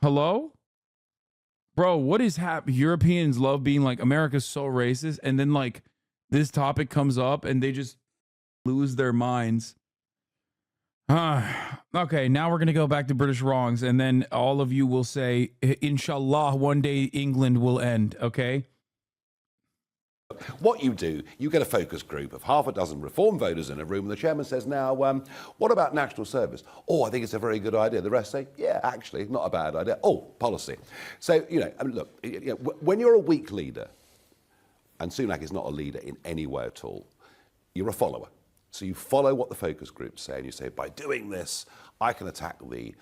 Hello? Bro, what is happening? Europeans love being like, America's so racist. And then like this topic comes up and they just lose their minds. Okay, now we're going to go back to British wrongs. And then all of you will say, inshallah, one day England will end. Okay? What you do, you get a focus group of half a dozen reform voters in a room, and the chairman says, now, what about national service? Oh, I think it's a very good idea. The rest say, yeah, actually, not a bad idea. Oh, policy. So, I mean, look, when you're a weak leader, and Sunak is not a leader in any way at all, you're a follower. So you follow what the focus groups say, and you say, by doing this, I can attack the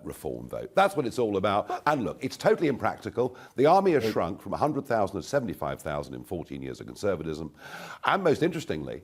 reform vote. That's what it's all about. And look, it's totally impractical. The army has shrunk from 100,000 to 75,000 in 14 years of conservatism. And most interestingly,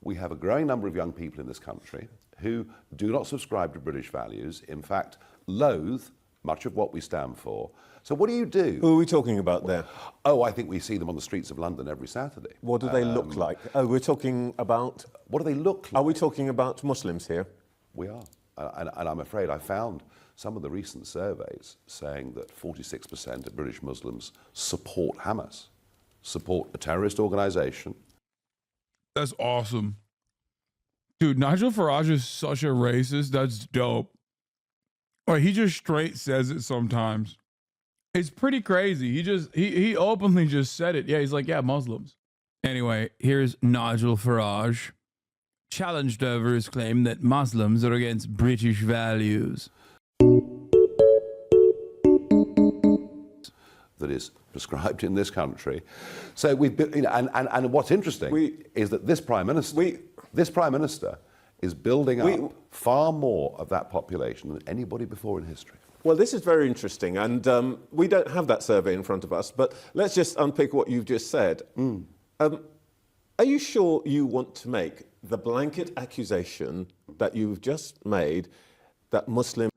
we have a growing number of young people in this country who do not subscribe to British values, in fact, loathe much of what we stand for. So what do you do? Who are we talking about there? Oh, I think we see them on the streets of London every Saturday. What do they look like? Oh, we're talking about... What do they look like? Are we talking about Muslims here? We are. And I'm afraid I found some of the recent surveys saying that 46% of British Muslims support Hamas, support a terrorist organization. That's awesome. Dude, Nigel Farage is such a racist. That's dope. Or he just straight says it sometimes. It's pretty crazy. He openly just said it. Yeah, he's like, yeah, Muslims. Anyway, here's Nigel Farage, challenged over his claim that Muslims are against British values. That is prescribed in this country. So we've been, and what's interesting is that this Prime Minister is building up far more of that population than anybody before in history. Well, this is very interesting, and we don't have that survey in front of us, but let's just unpick what you've just said. Are you sure you want to make the blanket accusation that you've just made that Muslims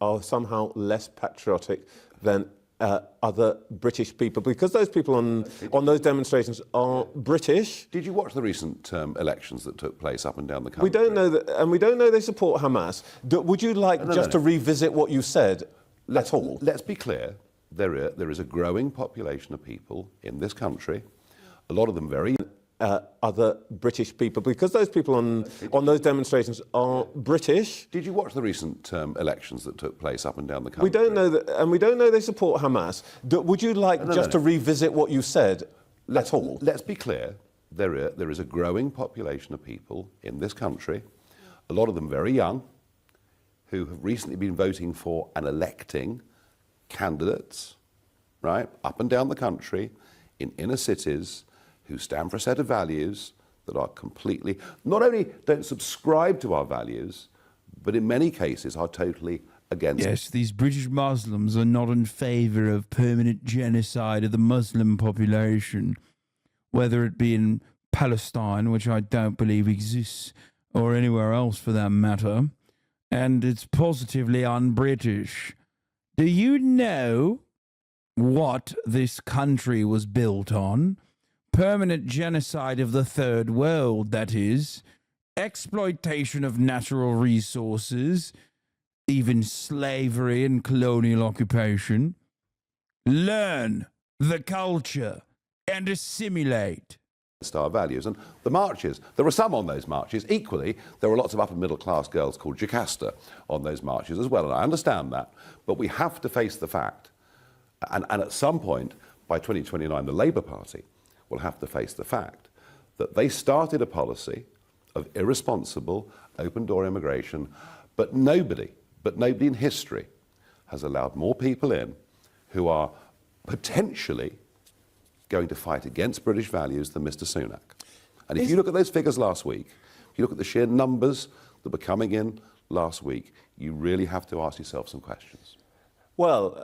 are somehow less patriotic than other British people, because those people on those demonstrations are British? Did you watch the recent elections that took place up and down the country? We don't know that, and we don't know they support Hamas. Would you like to revisit what you said at all? Let's be clear. There is a growing population of people in this country, a lot of them very other British people, because those people on those demonstrations are British. Did you watch the recent elections that took place up and down the country? We don't know that, and we don't know they support Hamas. Would you like to revisit what you said at all? Let's be clear. There is a growing population of people in this country, a lot of them very young, who have recently been voting for and electing candidates, right, up and down the country, in inner cities, who stand for a set of values that are completely, not only don't subscribe to our values, but in many cases are totally against. Yes, these British Muslims are not in favor of permanent genocide of the Muslim population, whether it be in Palestine, which I don't believe exists, or anywhere else for that matter. And it's positively un-British. Do you know what this country was built on? Permanent genocide of the third world, that is. Exploitation of natural resources, even slavery and colonial occupation. Learn the culture and assimilate. Our values. And the marches, there were some on those marches. Equally, there were lots of upper middle class girls called Jocasta on those marches as well, and I understand that. But we have to face the fact, and at some point, by 2029, the Labour Party will have to face the fact that they started a policy of irresponsible, open-door immigration, but nobody in history has allowed more people in who are potentially going to fight against British values than Mr. Sunak. And if you look at those figures last week, if you look at the sheer numbers that were coming in last week, you really have to ask yourself some questions. Well,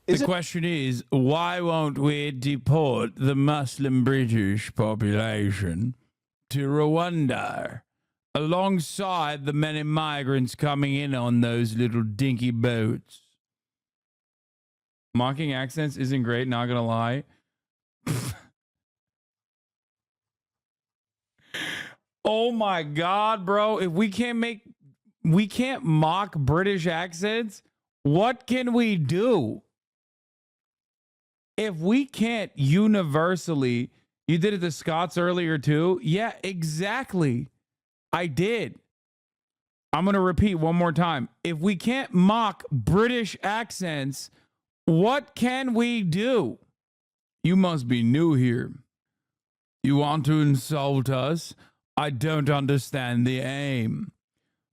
the question is, why won't we deport the Muslim British population to Rwanda alongside the many migrants coming in on those little dinky boats? Mocking accents isn't great, not gonna lie. Oh my God, bro. If we can't mock British accents, What can we do? If we can't universally, you did it to Scots earlier too. Yeah, exactly. I did. I'm going to repeat one more time. If we can't mock British accents, what can we do? You must be new here. You want to insult us? I don't understand the aim.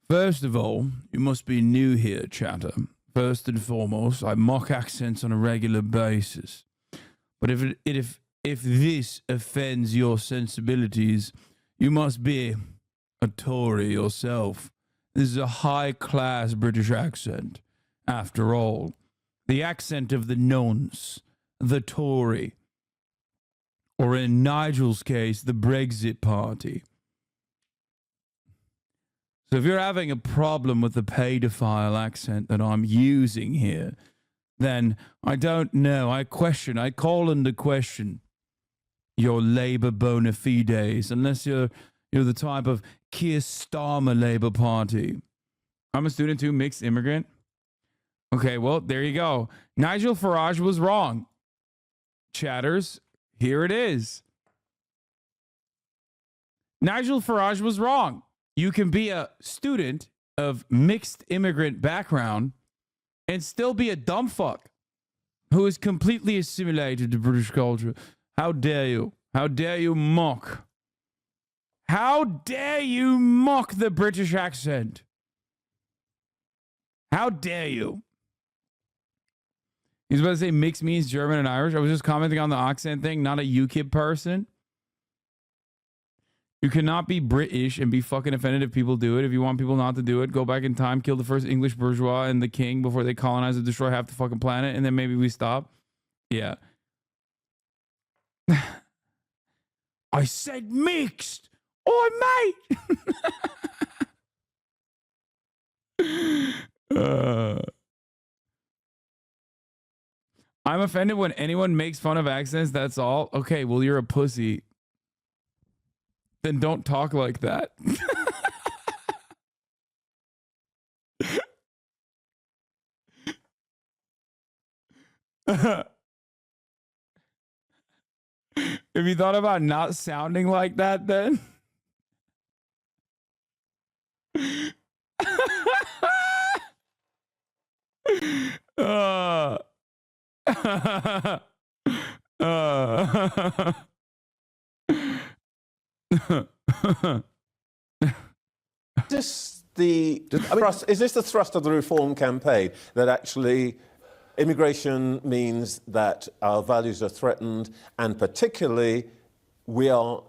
First of all, you must be new here, chatter. First and foremost, I mock accents on a regular basis. But if this offends your sensibilities, you must be a Tory yourself. This is a high-class British accent. After all, the accent of the nonce, the Tory, or in Nigel's case, the Brexit Party. So if you're having a problem with the paedophile accent that I'm using here, then I don't know. I call into question your Labour bona fides, unless you're the type of Keir Starmer Labour Party. I'm a student too, mixed immigrant. Okay, well, there you go. Nigel Farage was wrong. Chatters, here it is. Nigel Farage was wrong. You can be a student of mixed immigrant background and still be a dumb fuck who is completely assimilated to British culture. How dare you? How dare you mock? How dare you mock the British accent? How dare you? He's about to say mixed means German and Irish. I was just commenting on the accent thing, not a UKIP person. You cannot be British and be fucking offended if people do it. If you want people not to do it, go back in time, kill the first English bourgeois and the king before they colonize and destroy half the fucking planet, and then maybe we stop. Yeah. I said mixed. Oh, mate. I'm offended when anyone makes fun of accents, that's all. Okay, well, you're a pussy. Then don't talk like that. Have you thought about not sounding like that then? Is this the thrust of the reform campaign, that actually immigration means that our values are threatened, and particularly we are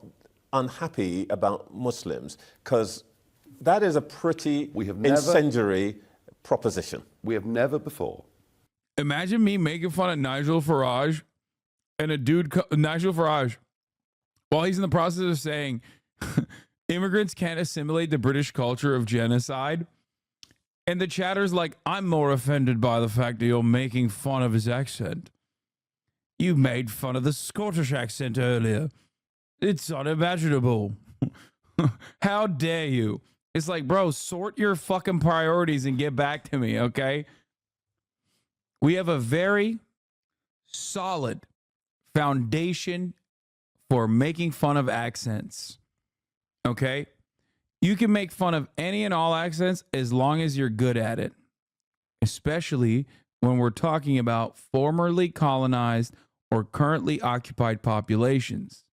unhappy about Muslims? Because that is a pretty incendiary proposition. We have never before. Imagine me making fun of Nigel Farage and a dude, Nigel Farage, while he's in the process of saying immigrants can't assimilate the British culture of genocide. And the chatter's like, I'm more offended by the fact that you're making fun of his accent. You made fun of the Scottish accent earlier. It's unimaginable. How dare you? It's like, bro, sort your fucking priorities and get back to me, okay? We have a very solid foundation for making fun of accents, okay? You can make fun of any and all accents as long as you're good at it, especially when we're talking about formerly colonized or currently occupied populations,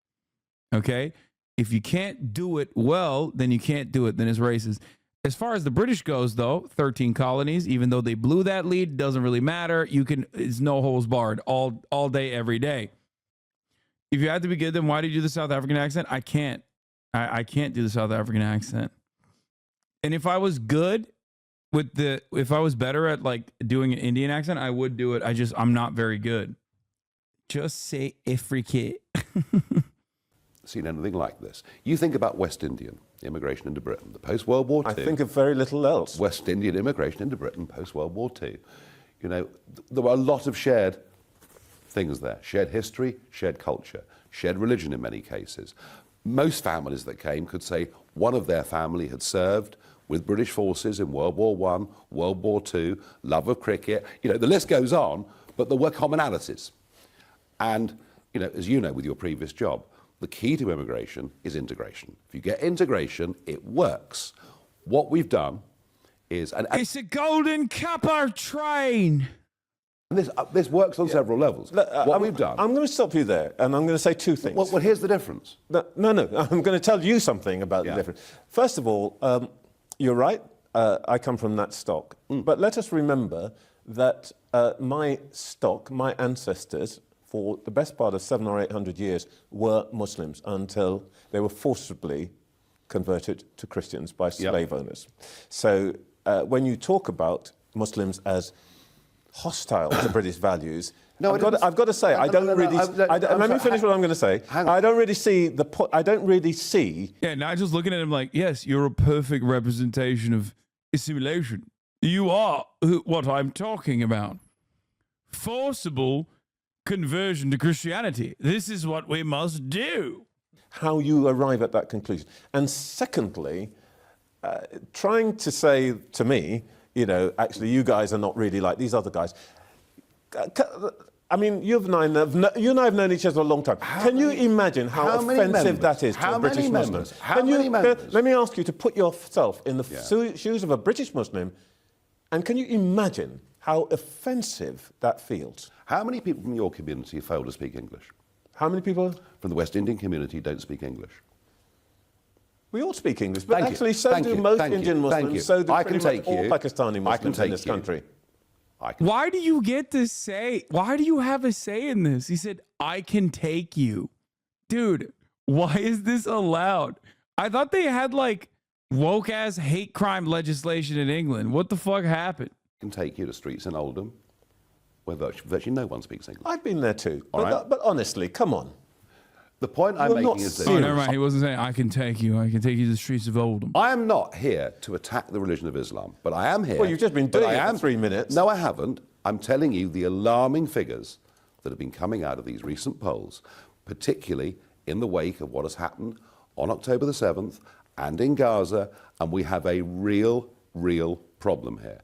okay? If you can't do it well, then you can't do it. Then it's racist. As far as the British goes, though, 13 colonies, even though they blew that lead, doesn't really matter. It's no holes barred all day, every day. If you had to be good, then why did you do the South African accent? I can't. I can't do the South African accent. And if I was good if I was better at like doing an Indian accent, I would do it. I'm not very good. Just say African. Seen anything like this. You think about West Indian immigration into Britain, the post-World War II. I think of very little else. West Indian immigration into Britain post-World War II. You know, there were a lot of shared things there. Shared history, shared culture, shared religion in many cases. Most families that came could say one of their family had served with British forces in World War One, World War Two, love of cricket. You know, the list goes on, but there were commonalities. And, you know, as you know with your previous job, the key to immigration is integration. If you get integration, it works. What we've done is... It's a golden cuppa train. And this works on several levels. We've done... I'm going to stop you there, and I'm going to say two things. Well, here's the difference. No, I'm going to tell you something about the difference. First of all, you're right. I come from that stock. But let us remember that my stock, my ancestors, for the best part of 700 or 800 years, were Muslims until they were forcibly converted to Christians by slave owners. So when you talk about Muslims as hostile to British values, no, I've got to say, I don't really... Let me finish what I'm going to say. I don't really see the... I don't really see... Yeah, Nigel's looking at him like, yes, you're a perfect representation of assimilation. You are what I'm talking about. Forcible conversion to Christianity. This is what we must do. How you arrive at that conclusion. And secondly, trying to say to me, you know, actually you guys are not really like these other guys. I mean, you and I have known each other a long time. Can you imagine how offensive that is to a British Muslim? Let me ask you to put yourself in the shoes of a British Muslim, and can you imagine how offensive that feels? How many people from your community fail to speak English? How many people? From the West Indian community don't speak English. We all speak English, but actually so do most Indian Muslims, so do pretty much all Pakistani Muslims in this country. Why do you get to say, why do you have a say in this? He said, I can take you. Dude, why is this allowed? I thought they had like woke ass hate crime legislation in England. What the fuck happened? I can take you to streets in Oldham where virtually no one speaks English. I've been there too. But honestly, come on. The point I'm making is this. Oh, never mind. He wasn't saying, I can take you. I can take you to the streets of Oldham. I am not here to attack the religion of Islam, but I am here. Well, you've just been doing it for 3 minutes. No, I haven't. I'm telling you the alarming figures that have been coming out of these recent polls, particularly in the wake of what has happened on October the 7th and in Gaza, and we have a real problem here.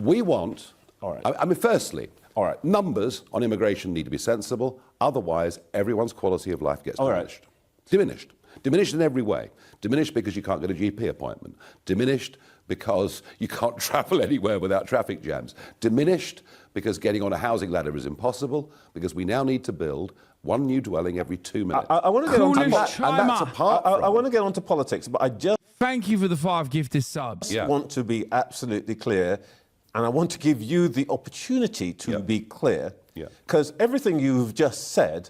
We want, I mean, firstly, numbers on immigration need to be sensible, otherwise everyone's quality of life gets diminished. Diminished in every way. Diminished because you can't get a GP appointment. Diminished because you can't travel anywhere without traffic jams. Diminished because getting on a housing ladder is impossible, because we now need to build one new dwelling every 2 minutes. I want to get on to I want to get on to politics, but I just... Thank you for the 5 gifted subs. Want to be absolutely clear, and I want to give you the opportunity to be clear, because everything you've just said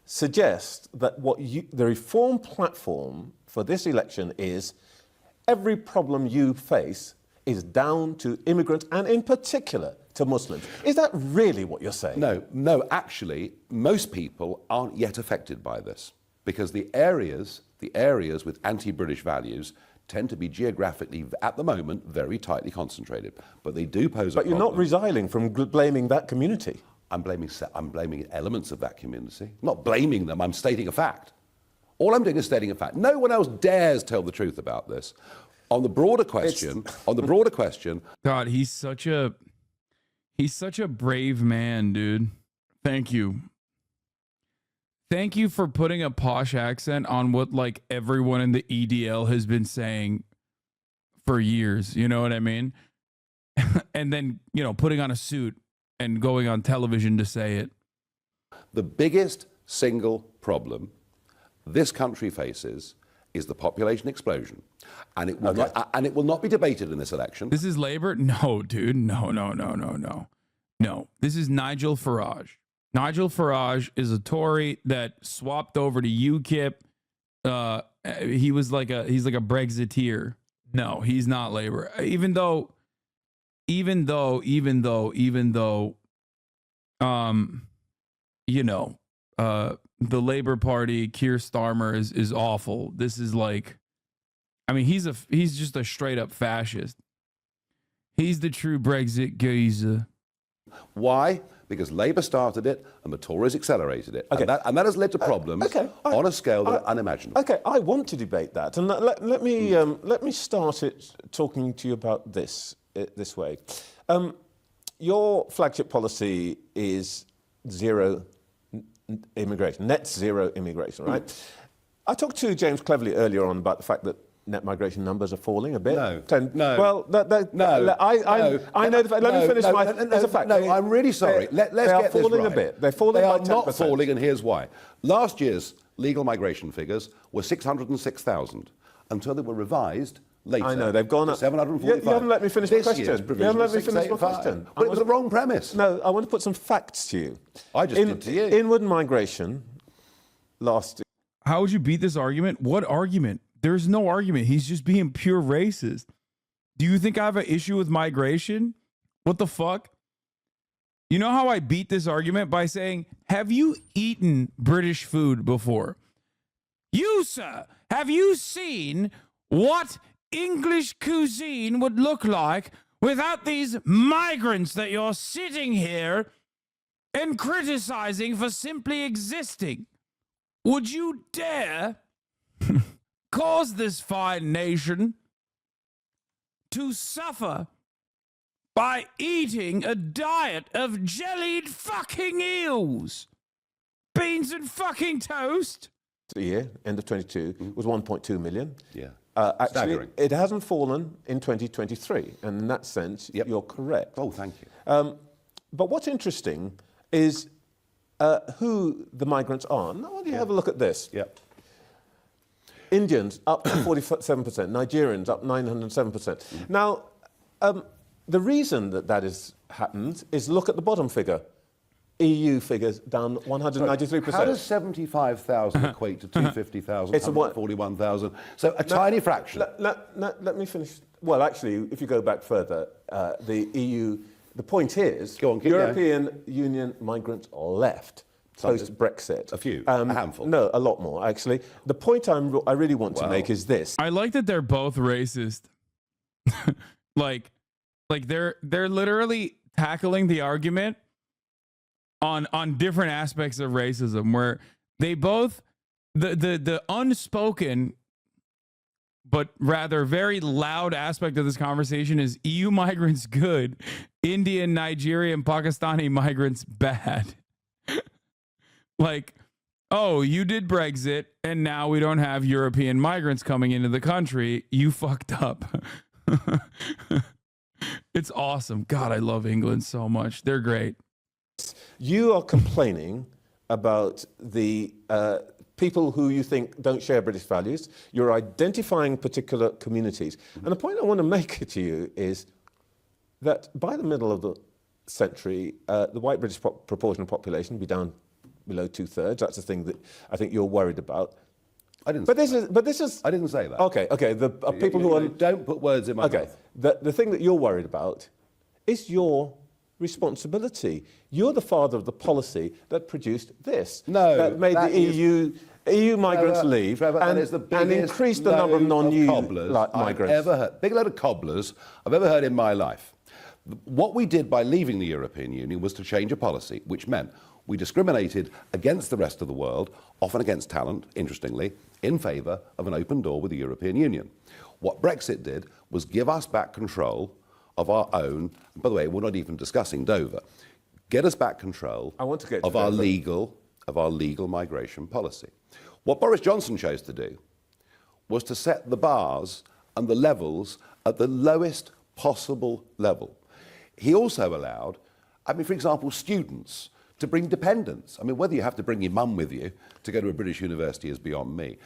suggests that the Reform platform for this election is every problem you face is down to immigrants and in particular to Muslims. Is that really what you're saying? No, actually, most people aren't yet affected by this, because the areas with anti-British values tend to be geographically, at the moment, very tightly concentrated. But they do pose a problem. But you're not resiling from blaming that community. I'm blaming elements of that community. I'm not blaming them, I'm stating a fact. All I'm doing is stating a fact. No one else dares tell the truth about this. On the broader question, God, he's such a brave man, dude. Thank you. Thank you for putting a posh accent on what like everyone in the EDL has been saying for years. You know what I mean? And then, you know, putting on a suit and going on television to say it. The biggest single problem this country faces is the population explosion. And it will not be debated in this election. This is Labour? No, dude. No. No, this is Nigel Farage. Nigel Farage is a Tory that swapped over to UKIP. He's like a Brexiteer. No, he's not Labour. Even though, you know, the Labour Party, Keir Starmer is awful. This is like, I mean, he's just a straight up fascist. He's the true Brexit geezer. Why? Because Labour started it and the Tories accelerated it. Okay. And that has led to problems on a scale that are unimaginable. Okay, I want to debate that. And let me start it talking to you about this way. Your flagship policy is zero immigration, net zero immigration, right? I talked to James Cleverly earlier on about the fact that net migration numbers are falling a bit. No. Well, I know the fact. Let me finish there's a fact. No, I'm really sorry. Let's they are get this falling right. a bit. They're falling They by are 10%. not falling, and here's why. Last year's legal migration figures were 606,000 until they were revised later. I know, they've gone up. 745. You haven't let me finish my question. You haven't let me finish my question. But it was the wrong premise. No, I want to put some facts to you. I just did to you. Inward migration last year. How would you beat this argument? What argument? There's no argument. He's just being pure racist. Do you think I have an issue with migration? What the fuck? You know how I beat this argument? By saying, have you eaten British food before? You, sir, have you seen what English cuisine would look like without these migrants that you're sitting here and criticizing for simply existing? Would you dare cause this fine nation to suffer by eating a diet of jellied fucking eels, beans and fucking toast? The year, end of 22, was 1.2 million. Yeah. Actually, Staggering. it hasn't fallen in 2023, and in that sense, you're correct. Oh, thank you. But what's interesting is who the migrants are. Now, when you have a look at this, Indians up 47%, Nigerians up 907%. Now, the reason that has happened is look at the bottom figure. EU figures down 193%. How does 75,000 equate to 250,000, 141,000? So a tiny fraction. Let me finish. Well, actually, if you go back further, the EU, the point is, European Union migrants left post-Brexit. A few, a handful. No, a lot more, actually. The point I really want to make is this. I like that they're both racist. like they're literally tackling the argument on different aspects of racism, where they both the unspoken but rather very loud aspect of this conversation is EU migrants good, Indian, Nigerian, Pakistani migrants bad. Like, oh, you did Brexit and now we don't have European migrants coming into the country. You fucked up. It's awesome. God, I love England so much. They're great. You are complaining about the people who you think don't share British values. You're identifying particular communities. And the point I want to make to you is that by the middle of the century, the white British proportion of population will be down below 2/3. That's the thing that I think you're worried about. I didn't. But this is. I didn't say that. Okay. The people who are. Don't put words in my mouth. The thing that you're worried about is your responsibility. You're the father of the policy that produced this. No, that made the EU migrants leave Trevor, and increased the number of non-EU migrants. Big load of cobblers I've ever heard in my life. What we did by leaving the European Union was to change a policy, which meant we discriminated against the rest of the world, often against talent, interestingly, in favour of an open door with the European Union. What Brexit did was give us back control of our own, by the way, we're not even discussing Dover, get us back control of our legal migration policy. What Boris Johnson chose to do was to set the bars and the levels at the lowest possible level. He also allowed, for example, students to bring dependents. Whether you have to bring your mum with you to go to a British university is beyond me.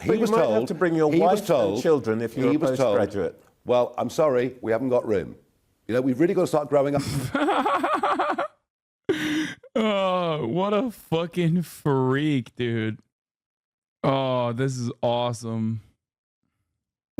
But you might have to bring your wife and children if you're a postgraduate. Well, I'm sorry, we haven't got room. We've really got to start growing up. Oh, what a fucking freak, dude. Oh, this is awesome.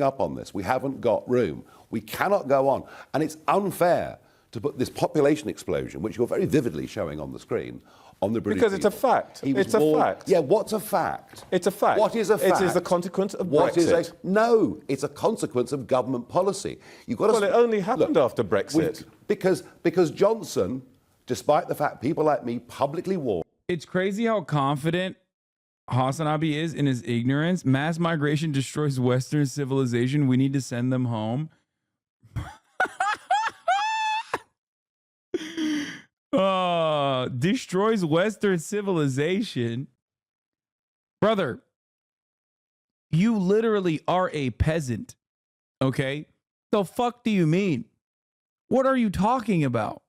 Up on this. We haven't got room. We cannot go on. And it's unfair to put this population explosion, which you're very vividly showing on the screen, on the British Because it's a fact. It's a fact. Yeah, what's a fact? It's a fact. What is a fact? It is a consequence of Brexit. No, it's a consequence of government policy. You've got it only happened after Brexit. Because Johnson despite the fact people like me publicly warn. It's crazy how confident HasanAbi is in his ignorance. Mass migration destroys Western civilization. We need to send them home. Destroys Western civilization. Brother, you literally are a peasant. Okay? The fuck do you mean? What are you talking about?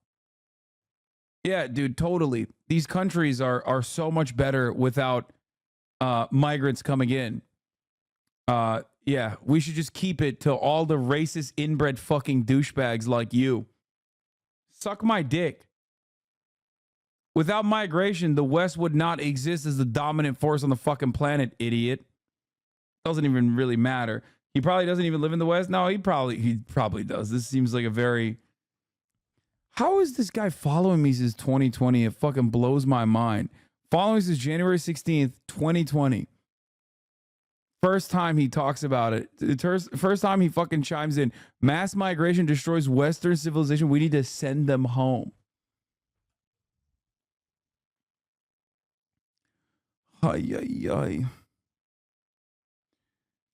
Yeah, dude, totally. These countries are so much better without migrants coming in. Yeah, we should just keep it to all the racist, inbred fucking douchebags like you. Suck my dick. Without migration, the West would not exist as the dominant force on the fucking planet, idiot. Doesn't even really matter. He probably doesn't even live in the West. No, he probably does. This seems like a very... How is this guy following me since 2020? It fucking blows my mind. Following since January 16th, 2020. First time he talks about it. First time he fucking chimes in. Mass migration destroys Western civilization. We need to send them home. Ay, ay, ay.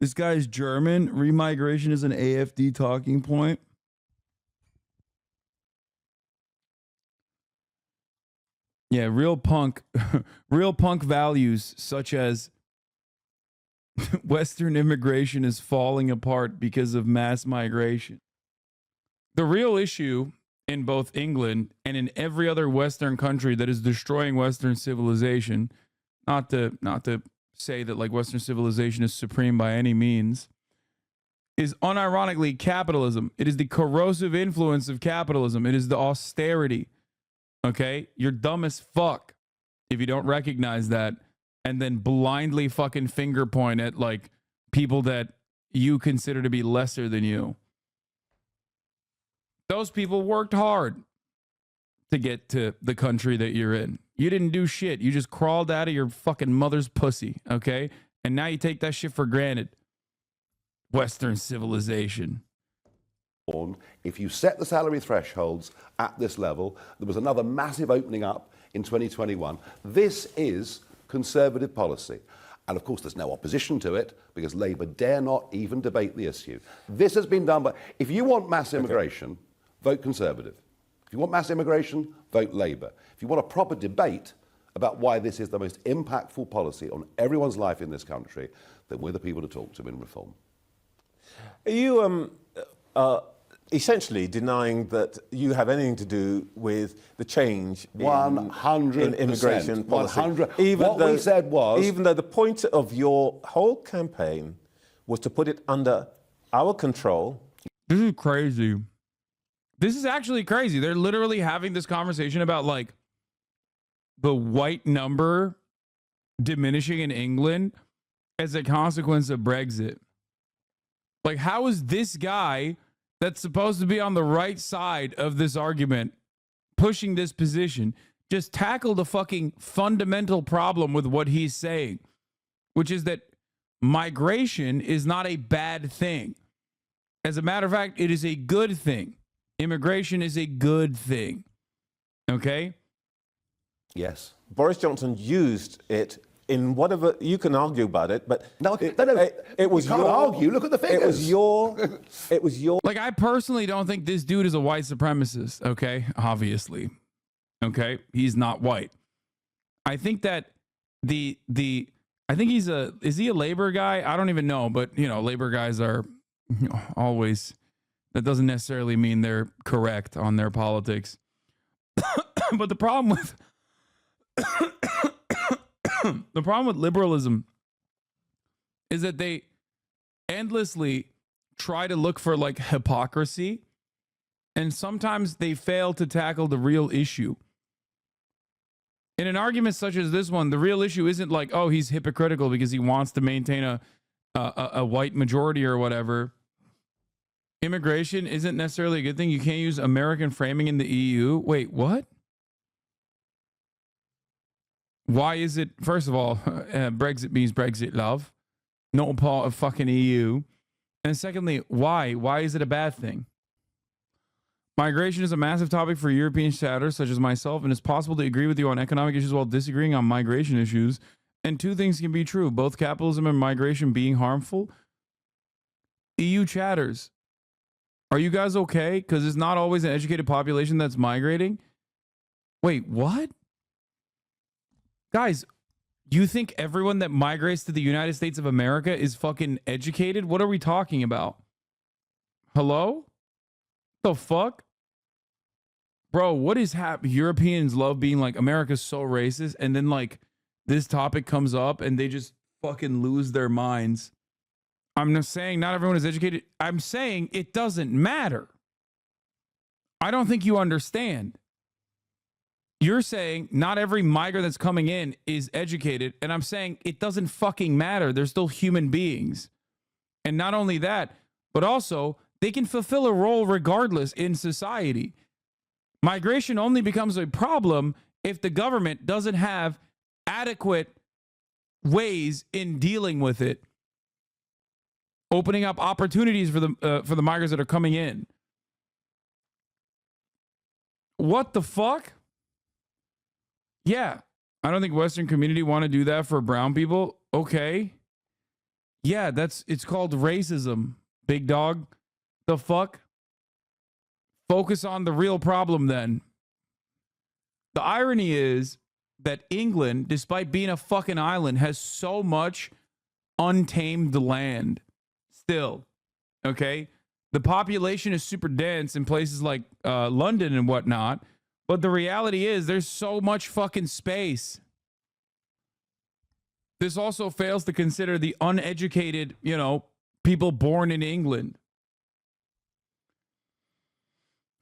This guy's German. Remigration is an AFD talking point. Yeah, real punk values such as Western immigration is falling apart because of mass migration. The real issue in both England and in every other Western country that is destroying Western civilization, not to say that like Western civilization is supreme by any means, is unironically capitalism. It is the corrosive influence of capitalism. It is the austerity. Okay? You're dumb as fuck if you don't recognize that and then blindly fucking finger point at like people that you consider to be lesser than you. Those people worked hard to get to the country that you're in. You didn't do shit. You just crawled out of your fucking mother's pussy, okay? And now you take that shit for granted. Western civilization. If you set the salary thresholds at this level, there was another massive opening up in 2021. This is conservative policy. And of course, there's no opposition to it because Labour dare not even debate the issue. This has been done by, if you want mass immigration, vote Conservative. If you want mass immigration, vote Labour. If you want a proper debate about why this is the most impactful policy on everyone's life in this country, then we're the people to talk to in reform. Are you essentially denying that you have anything to do with the change in 100% immigration policy? 100. We said was... Even though the point of your whole campaign was to put it under our control. This is crazy. This is actually crazy. They're literally having this conversation about like the white number diminishing in England as a consequence of Brexit. Like, how is this guy that's supposed to be on the right side of this argument pushing this position just tackle the fucking fundamental problem with what he's saying, which is that migration is not a bad thing. As a matter of fact, it is a good thing. Immigration is a good thing. Okay? Yes. Boris Johnson used it in whatever, you can argue about it, but no, it was you can't argue. Look at the figures. It was your. Like, I personally don't think this dude is a white supremacist. Okay, obviously, okay, he's not white. I think that I think is he a labor guy? I don't even know, but you know, labor guys are always. That doesn't necessarily mean they're correct on their politics. But the problem with liberalism is that they endlessly try to look for like hypocrisy, and sometimes they fail to tackle the real issue. In an argument such as this one, the real issue isn't like, oh, he's hypocritical because he wants to maintain a white majority or whatever. Immigration isn't necessarily a good thing. You can't use American framing in the EU. Wait, what? Why is it, first of all, Brexit means Brexit, love, not a part of fucking EU. And secondly, why? Why is it a bad thing? Migration is a massive topic for European chatters such as myself, and it's possible to agree with you on economic issues while disagreeing on migration issues. And two things can be true, both capitalism and migration being harmful. EU chatters, are you guys okay? Because it's not always an educated population that's migrating. Wait, what? Guys, you think everyone that migrates to the United States of America is fucking educated? What are we talking about? Hello? The fuck? Bro, what is happening? Europeans love being like, America's so racist, and then like this topic comes up and they just fucking lose their minds. I'm not saying not everyone is educated. I'm saying it doesn't matter. I don't think you understand. You're saying not every migrant that's coming in is educated, and I'm saying it doesn't fucking matter. They're still human beings. And not only that, but also they can fulfill a role regardless in society. Migration only becomes a problem if the government doesn't have adequate ways in dealing with it, opening up opportunities for the migrants that are coming in. What the fuck? Yeah, I don't think Western community want to do that for brown people. Okay. Yeah, it's called racism, big dog. The fuck? Focus on the real problem then. The irony is that England, despite being a fucking island, has so much untamed land still. Okay? The population is super dense in places like London and whatnot, but the reality is there's so much fucking space. This also fails to consider the uneducated, people born in England.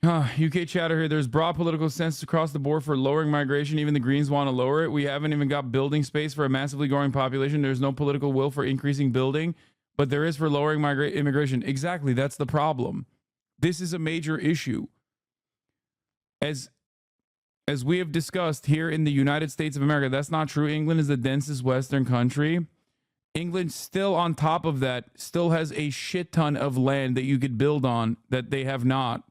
UK chatter here. There's broad political consensus across the board for lowering migration. Even the Greens want to lower it. We haven't even got building space for a massively growing population. There's no political will for increasing building, but there is for lowering immigration. Exactly. That's the problem. This is a major issue. As we have discussed here in the United States of America, that's not true. England is the densest Western country. England still on top of that still has a shit ton of land that you could build on that they have not.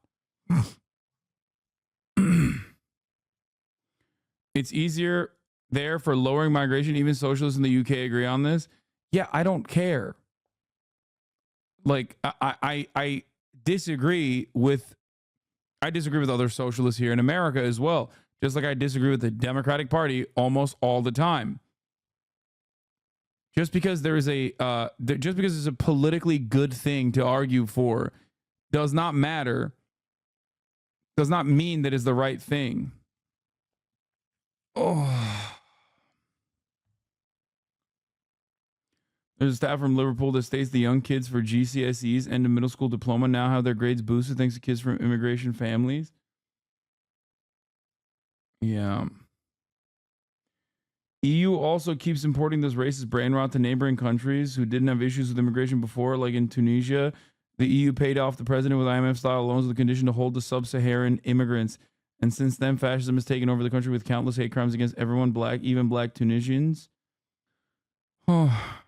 It's easier there for lowering migration. Even socialists in the UK agree on this. Yeah, I don't care. Like, I disagree with other socialists here in America as well. Just like I disagree with the Democratic Party almost all the time. Just because there is just because it's a politically good thing to argue for does not mean that it's the right thing. Oh. There's a stat from Liverpool that states the young kids for GCSEs and the middle school diploma now have their grades boosted thanks to kids from immigration families. Yeah. EU also keeps importing this racist brain rot to neighboring countries who didn't have issues with immigration before, like in Tunisia. The EU paid off the president with IMF-style loans with the condition to hold the sub-Saharan immigrants. And since then, fascism has taken over the country with countless hate crimes against everyone black, even black Tunisians. Oh,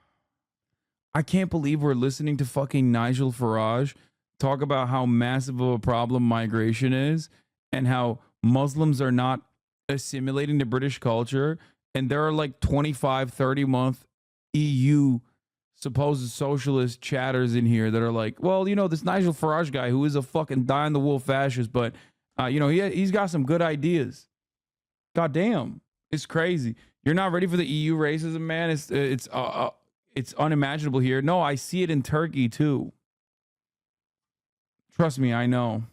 I can't believe we're listening to fucking Nigel Farage talk about how massive of a problem migration is and how Muslims are not assimilating to British culture. And there are like 25, 30-month EU supposed socialist chatters in here that are like, well, this Nigel Farage guy who is a fucking die-on-the-wool fascist, but, he's got some good ideas. God damn. It's crazy. You're not ready for the EU racism, man. It's unimaginable here. No, I see it in Turkey, too. Trust me, I know.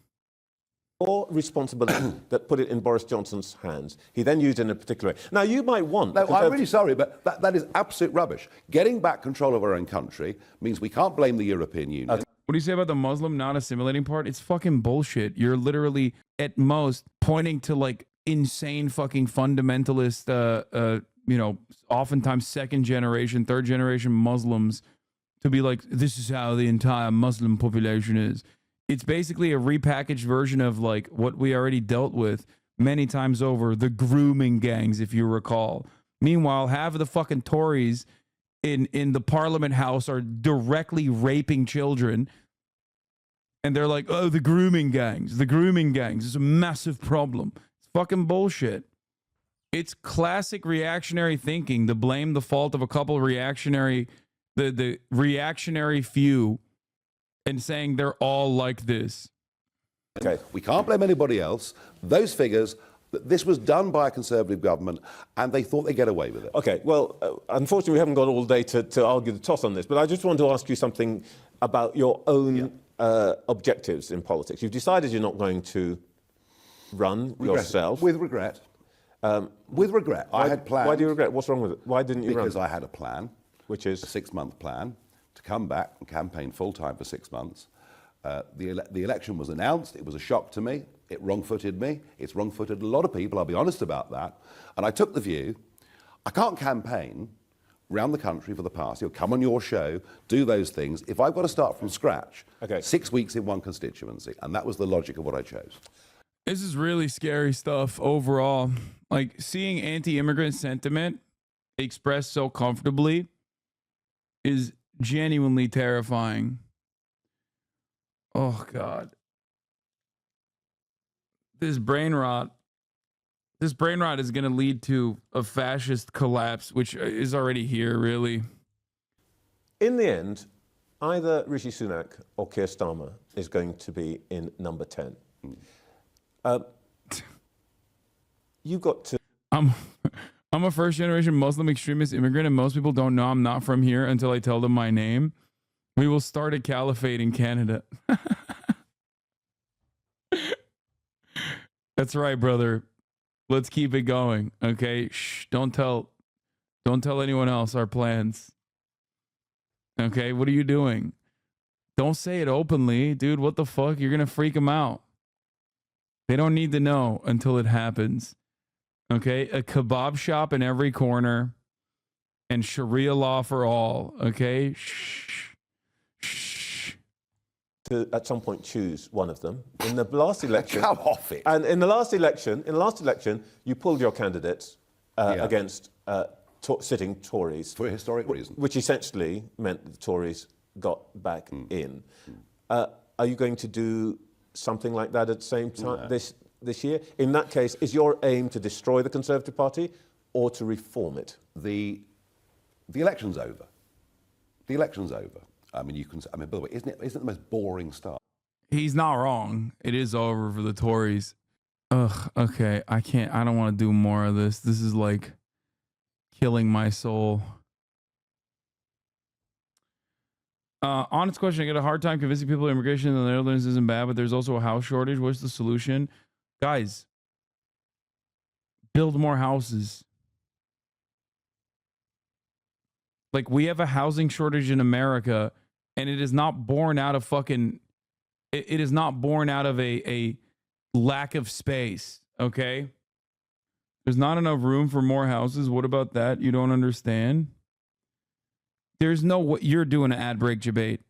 Or responsibility that put it in Boris Johnson's hands. He then used it in a particular way. Now, you might want... No, I'm really sorry, but that is absolute rubbish. Getting back control of our own country means we can't blame the European Union. What do you say about the Muslim not assimilating part? It's fucking bullshit. You're literally, at most, pointing to, like, insane fucking fundamentalist, oftentimes second generation, third generation Muslims to be like, this is how the entire Muslim population is. It's basically a repackaged version of like what we already dealt with many times over, the grooming gangs, if you recall. Meanwhile, half of the fucking Tories in the Parliament House are directly raping children. And they're like, oh, the grooming gangs. It's a massive problem. It's fucking bullshit. It's classic reactionary thinking to blame the fault of a couple of reactionary, the reactionary few, and saying they're all like this. Okay, we can't blame anybody else. Those figures, this was done by a Conservative government, and they thought they'd get away with it. Okay, well, unfortunately, we haven't got all day to argue the toss on this, but I just want to ask you something about your own objectives in politics. You've decided you're not going to run yourself. With regret. With regret. I had planned. Why do you regret? What's wrong with it? Why didn't you run? Because I had a plan. Which is? A 6-month plan to come back and campaign full-time for 6 months. The election was announced. It was a shock to me. It wrong-footed me. It's wrong-footed a lot of people, I'll be honest about that. And I took the view, I can't campaign around the country for the past. You'll come on your show, do those things. If I've got to start from scratch, 6 weeks in one constituency. And that was the logic of what I chose. This is really scary stuff overall. Like, seeing anti-immigrant sentiment expressed so comfortably is genuinely terrifying. Oh, God. This brain rot is going to lead to a fascist collapse, which is already here, really. In the end, either Rishi Sunak or Keir Starmer is going to be in number 10. You've got to... I'm a first-generation Muslim extremist immigrant, and most people don't know I'm not from here until I tell them my name. We will start a caliphate in Canada. That's right, brother. Let's keep it going, okay? Shh, don't tell anyone else our plans. Okay, what are you doing? Don't say it openly, dude. What the fuck? You're gonna freak them out. They don't need to know until it happens. Okay, a kebab shop in every corner and Sharia law for all. Okay, shh. To at some point choose one of them. In the last election, Come off it. And in the last election, you pulled your candidates against sitting Tories For a historic reason. which essentially meant the Tories got back in. Are you going to do something like that at the same time this year? In that case, is your aim to destroy the Conservative Party or to reform it? The election's over. The election's over. I mean, by the way, isn't it the most boring stuff? He's not wrong. It is over for the Tories. Ugh, okay. I don't want to do more of this. This is like killing my soul. Honest question. I get a hard time convincing people immigration in the Netherlands isn't bad, but there's also a house shortage. What's the solution? Guys, build more houses. Like, we have a housing shortage in America, and it is not born out of fucking... It is not born out of a lack of space, okay? There's not enough room for more houses. What about that? You don't understand? There's no... What you're doing an ad break debate.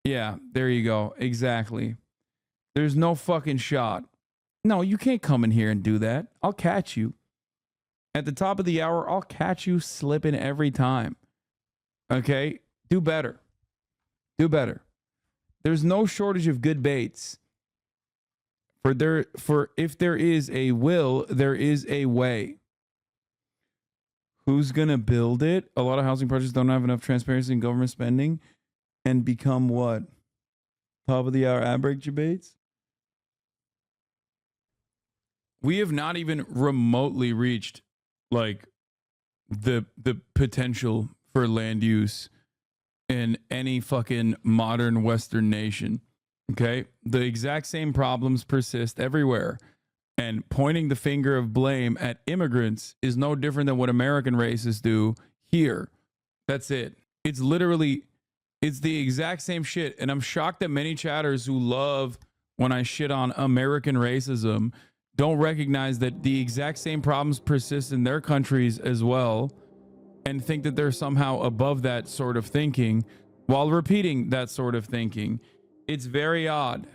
Yeah, there you go. Exactly. There's no fucking shot. No, you can't come in here and do that. I'll catch you. At the top of the hour, I'll catch you slipping every time. Okay? Do better. Do better. There's no shortage of good baits. For if there is a will, there is a way. Who's going to build it? A lot of housing projects don't have enough transparency in government spending and become what? Top of the hour ad break debates? We have not even remotely reached like the potential for land use in any fucking modern Western nation. Okay? The exact same problems persist everywhere. And pointing the finger of blame at immigrants is no different than what American racists do here. That's it. It's the exact same shit. And I'm shocked that many chatters who love when I shit on American racism don't recognize that the exact same problems persist in their countries as well, and think that they're somehow above that sort of thinking while repeating that sort of thinking. It's very odd.